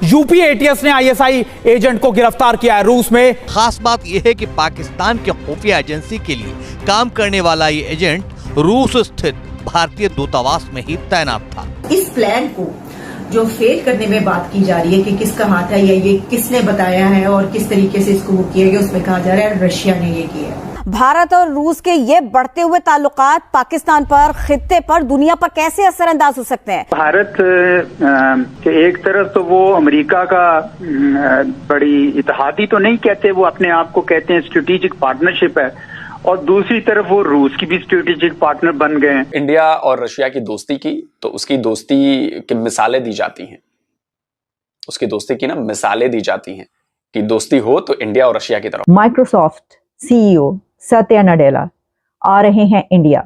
UP ATS ने ISI agent को गिरफ्तार किया है रूस में। खास बात यह है कि पाकिस्तान के खुफिया एजेंसी के लिए काम करने वाला ये एजेंट रूस स्थित भारतीय दूतावास में ही तैनात था। इस प्लान को जो फेल करने में बात की जा रही है कि किसका हाथ है या ये किसने बताया है और किस तरीके से इसको बुक किया गया, उसमें कहा जा रहा है रशिया ने ये किया है। भारत और रूस के ये बढ़ते हुए ताल्लुकात पाकिस्तान पर, खित्ते पर, दुनिया पर कैसे असरअंदाज हो सकते हैं? भारत के एक तरफ तो वो अमेरिका का बड़ी इत्तेहादी तो नहीं कहते, वो अपने आप को कहते हैं स्ट्रेटेजिक पार्टनरशिप है, और दूसरी तरफ वो रूस की भी स्ट्रेटेजिक पार्टनर बन गए हैं। इंडिया और रशिया की दोस्ती की तो उसकी दोस्ती की मिसालें दी जाती हैं, उसकी दोस्ती की ना मिसालें दी जाती हैं कि दोस्ती हो तो इंडिया और रशिया की तरफ। माइक्रोसॉफ्ट सीईओ सत्या नडेला आ रहे हैं इंडिया।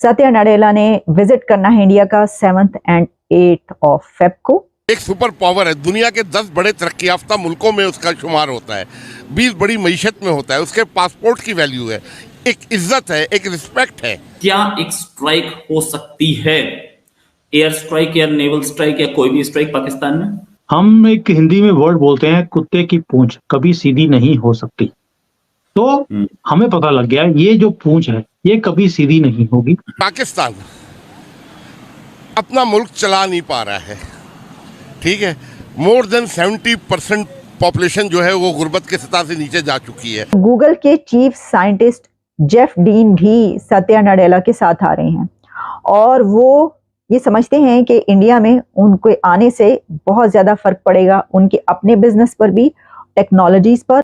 सत्या नडेला ने विजिट करना है इंडिया का 7th and 8th of Feb को। एक सुपर पावर है, दुनिया के 10 बड़े तरक्की याफ्ता मुल्कों में उसका शुमार होता है, 20 बड़ी मईशत में होता है, उसके पासपोर्ट की वैल्यू है, एक इज्जत है, एक रिस्पेक्ट है। क्या एक स्ट्राइक हो सकती है, एयर स्ट्राइक या नेवल स्ट्राइक या कोई भी स्ट्राइक पाकिस्तान में? हम एक हिंदी में वर्ड बोलते हैं, कुत्ते की पूंछ कभी सीधी नहीं हो सकती। तो हमें पता लग गया ये जो पूंछ है ये कभी सीधी नहीं होगी। पाकिस्तान अपना मुल्क चला नहीं पा रहा है, ठीक है। मोर देन 70% पॉपुलेशन जो है वो गुर्बत के सतह से नीचे जा चुकी है। गूगल के चीफ साइंटिस्ट जेफ डीन भी सत्या नडेला के साथ आ रहे हैं और वो ये समझते हैं कि इंडिया में उनके आने से बहुत ज्यादा फर्क पड़ेगा उनके अपने बिजनेस पर भी, टेक्नोलॉजीज पर।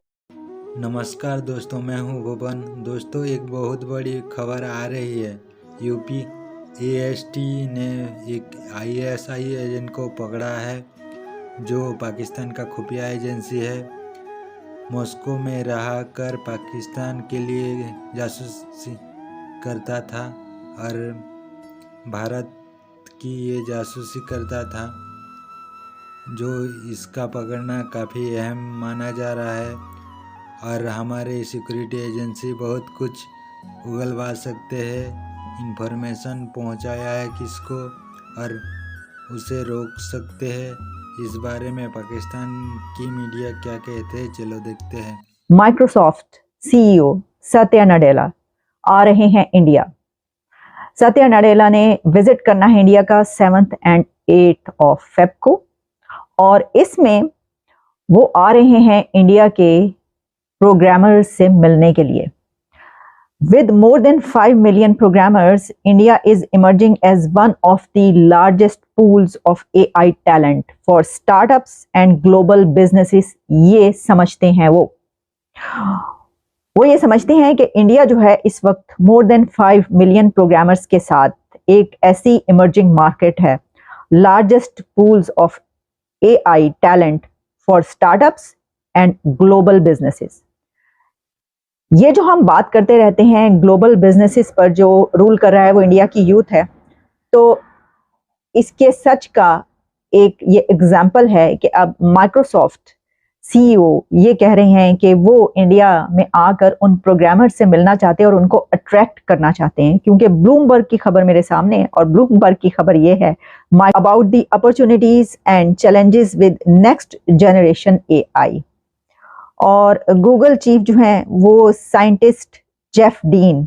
नमस्कार दोस्तों, मैं हूं भुवन। दोस्तों, एक बहुत बड़ी खबर आ रही है। यूपी एएसटी ने एक आईएसआई एजेंट को पकड़ा है जो पाकिस्तान का खुफिया एजेंसी है। मॉस्को में रह कर पाकिस्तान के लिए जासूसी करता था और भारत की ये जासूसी करता था, जो इसका पकड़ना काफ़ी अहम माना जा रहा है। और हमारे सिक्योरिटी एजेंसी बहुत कुछ उगलवा सकते हैं, इंफॉर्मेशन पहुंचाया है किसको और उसे रोक सकते हैं। इस बारे में पाकिस्तान की मीडिया क्या कहते हैं, चलो देखते हैं। माइक्रोसॉफ्ट सीईओ सत्या नडेला आ रहे हैं इंडिया। सत्या नडेला ने विजिट करना है इंडिया का 7th and 8th of Feb को, और इसमें वो आ रहे हैं इंडिया के प्रोग्रामर्स से मिलने के लिए। With more than 5 million programmers, India is emerging as one of the largest pools of AI talent for startups and global businesses। ये समझते हैं वो ये समझते हैं कि इंडिया जो है इस वक्त more than 5 million programmers के साथ एक ऐसी emerging market है, largest pools of AI talent for startups and global businesses। ये जो हम बात करते रहते हैं ग्लोबल बिजनेसेस पर, जो रूल कर रहा है वो इंडिया की यूथ है, तो इसके सच का एक ये एग्जाम्पल है कि अब माइक्रोसॉफ्ट सीईओ ये कह रहे हैं कि वो इंडिया में आकर उन प्रोग्रामर से मिलना चाहते हैं और उनको अट्रैक्ट करना चाहते हैं, क्योंकि ब्लूमबर्ग की खबर मेरे सामने है और ब्लूमबर्ग की खबर ये है about the opportunities and challenges with next generation AI. और गूगल चीफ जो हैं वो साइंटिस्ट जेफ डीन,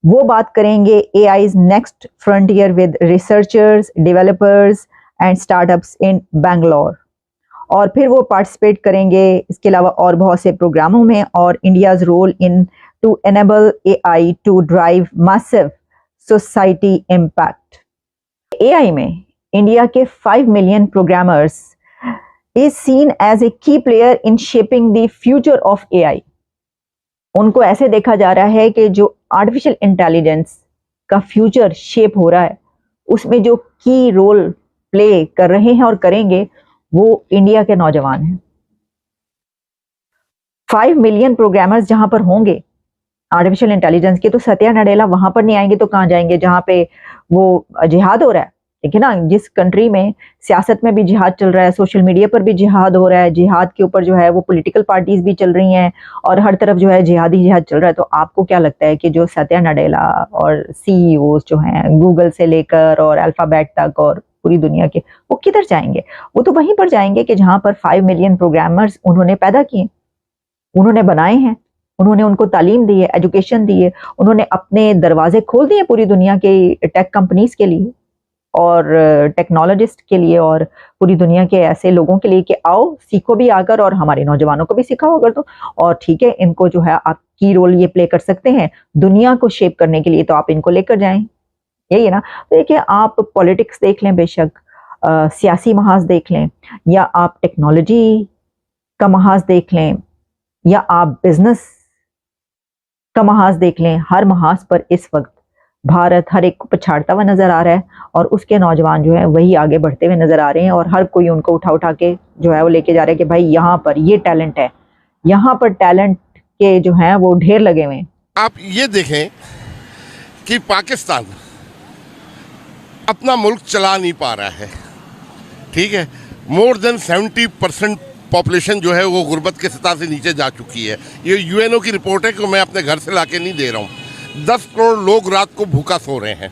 वो बात करेंगे AI's next frontier with researchers, developers and startups in Bangalore, और फिर वो पार्टिसिपेट करेंगे इसके अलावा और बहुत से प्रोग्रामों में, और India's role in to enable AI to drive massive society impact. AI में इंडिया के 5 million programmers is seen as a key player in shaping the future of AI। उनको ऐसे देखा जा रहा है कि जो आर्टिफिशियल इंटेलिजेंस का फ्यूचर शेप हो रहा है उसमें जो की रोल प्ले कर रहे हैं और करेंगे वो इंडिया के नौजवान हैं। 5 मिलियन प्रोग्रामर्स जहां पर होंगे आर्टिफिशियल इंटेलिजेंस के, तो सत्या नडेला वहां पर नहीं आएंगे तो कहां जाएंगे जहां पे वो जिहाद हो रहा है। देखिए ना, जिस कंट्री में सियासत में भी जिहाद चल रहा है, सोशल मीडिया पर भी जिहाद हो रहा है, जिहाद के ऊपर जो है वो पॉलिटिकल पार्टीज भी चल रही हैं और हर तरफ जो है जिहादी जिहाद चल रहा है, तो आपको क्या लगता है कि जो सत्या नडेला और सीईओ जो हैं गूगल से लेकर और अल्फाबेट तक और पूरी दुनिया के, वो किधर जाएंगे? वो तो वहीं पर जाएंगे कि जहां पर 5 मिलियन प्रोग्रामर्स उन्होंने पैदा किए, उन्होंने बनाए हैं, उन्होंने उनको तालीम दी है, एजुकेशन दी है, उन्होंने अपने दरवाजे खोल दिए पूरी दुनिया के टेक कंपनीज के लिए और टेक्नोलॉजिस्ट के लिए और पूरी दुनिया के ऐसे लोगों के लिए कि आओ सीखो भी आकर और हमारे नौजवानों को भी सिखाओ अगर तो, और ठीक है इनको जो है आप की रोल ये प्ले कर सकते हैं दुनिया को शेप करने के लिए, तो आप इनको लेकर जाएं, यही है ना। तो देखिए आप पॉलिटिक्स देख लें, बेशक सियासी महाज देख लें, या आप टेक्नोलॉजी का महाज देख लें, या आप बिजनेस का महाज देख लें, हर महाज पर इस वक्त भारत हर एक को पछाड़ता हुआ नजर आ रहा है और उसके नौजवान जो है वही आगे बढ़ते हुए नजर आ रहे हैं और हर कोई उनको उठा उठा के जो है वो लेके जा रहा है कि भाई यहाँ पर ये टैलेंट है, यहाँ पर टैलेंट के जो हैं वो ढेर लगे हुए हैं। आप ये देखें कि पाकिस्तान अपना मुल्क चला नहीं पा रहा है, ठीक है। मोर देन 70% पॉपुलेशन जो है वो गुर्बत के सतह से नीचे जा चुकी है। ये यूएनओ की रिपोर्ट है कि मैं अपने घर से लाके नहीं दे रहा हूँ। 10 करोड़ लोग रात को भूखा सो रहे हैं।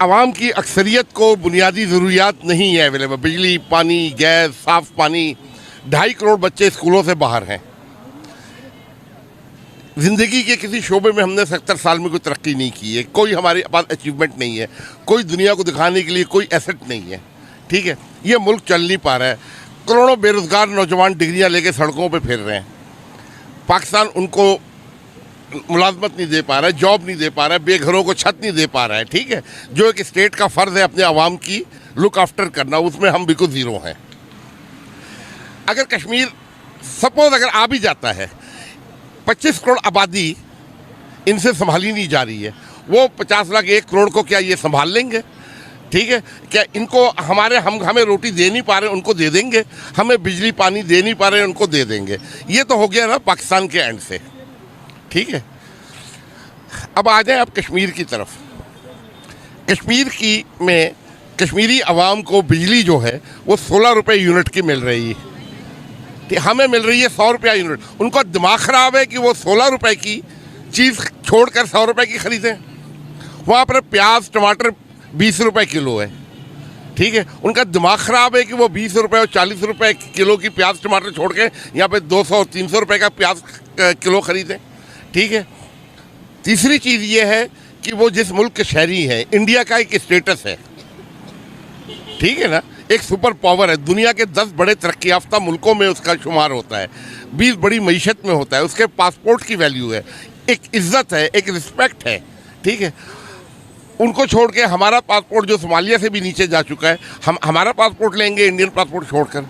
आवाम की अक्सरियत को बुनियादी ज़रूरियात नहीं है अवेलेबल, बिजली, पानी, गैस, साफ़ पानी। 2.5 करोड़ बच्चे स्कूलों से बाहर हैं। ज़िंदगी के किसी शोबे में हमने 70 साल में कोई तरक्की नहीं की है, कोई हमारे पास अचीवमेंट नहीं है, कोई दुनिया को दिखाने के लिए कोई एसेट नहीं है, ठीक है। ये मुल्क चल नहीं पा रहा है। करोड़ों बेरोज़गार नौजवान डिग्रियां लेके सड़कों पे फिर रहे हैं। पाकिस्तान उनको मुलाजमत नहीं दे पा रहा है, जॉब नहीं दे पा रहा है, बेघरों को छत नहीं दे पा रहा है, ठीक है। जो एक स्टेट का फ़र्ज़ है अपने आवाम की लुक आफ्टर करना, उसमें हम बिल्कुल ज़ीरो हैं। अगर कश्मीर सपोज अगर आ भी जाता है, 25 करोड़ आबादी इनसे संभाली नहीं जा रही है। वो 50 लाख 1 करोड़ को क्या ये संभाल लेंगे? ठीक है, क्या इनको हमें रोटी दे नहीं पा रहे उनको दे देंगे, हमें बिजली पानी दे नहीं पा रहे उनको दे देंगे। ये तो हो गया ना पाकिस्तान के एंड से, ठीक है। अब आ जाए आप कश्मीर की तरफ। कश्मीर में कश्मीरी आवाम को बिजली जो है वो 16 रुपये यूनिट की मिल रही है, हमें मिल रही है 100 रुपया यूनिट। उनका दिमाग ख़राब है कि वो 16 रुपये की चीज़ छोड़कर 100 रुपये की ख़रीदें। वहाँ पर प्याज टमाटर 20 रुपये किलो है, ठीक है। उनका दिमाग ख़राब है कि वो 20 रुपये और 40 रुपये किलो की प्याज टमाटर छोड़ के यहाँ पे 200 और 300 रुपये का प्याज किलो ख़रीदें, ठीक है। तीसरी चीज़ ये है कि वो जिस मुल्क के शहरी हैं, इंडिया का एक स्टेटस है, ठीक है ना, एक सुपर पावर है, दुनिया के 10 बड़े तरक्की याफ्ता मुल्कों में उसका शुमार होता है, 20 बड़ी मईशत में होता है, उसके पासपोर्ट की वैल्यू है, एक इज़्ज़त है, एक रिस्पेक्ट है, ठीक है। उनको छोड़ के हमारा पासपोर्ट जो सोमालिया से भी नीचे जा चुका है, हम हमारा पासपोर्ट लेंगे इंडियन पासपोर्ट छोड़कर।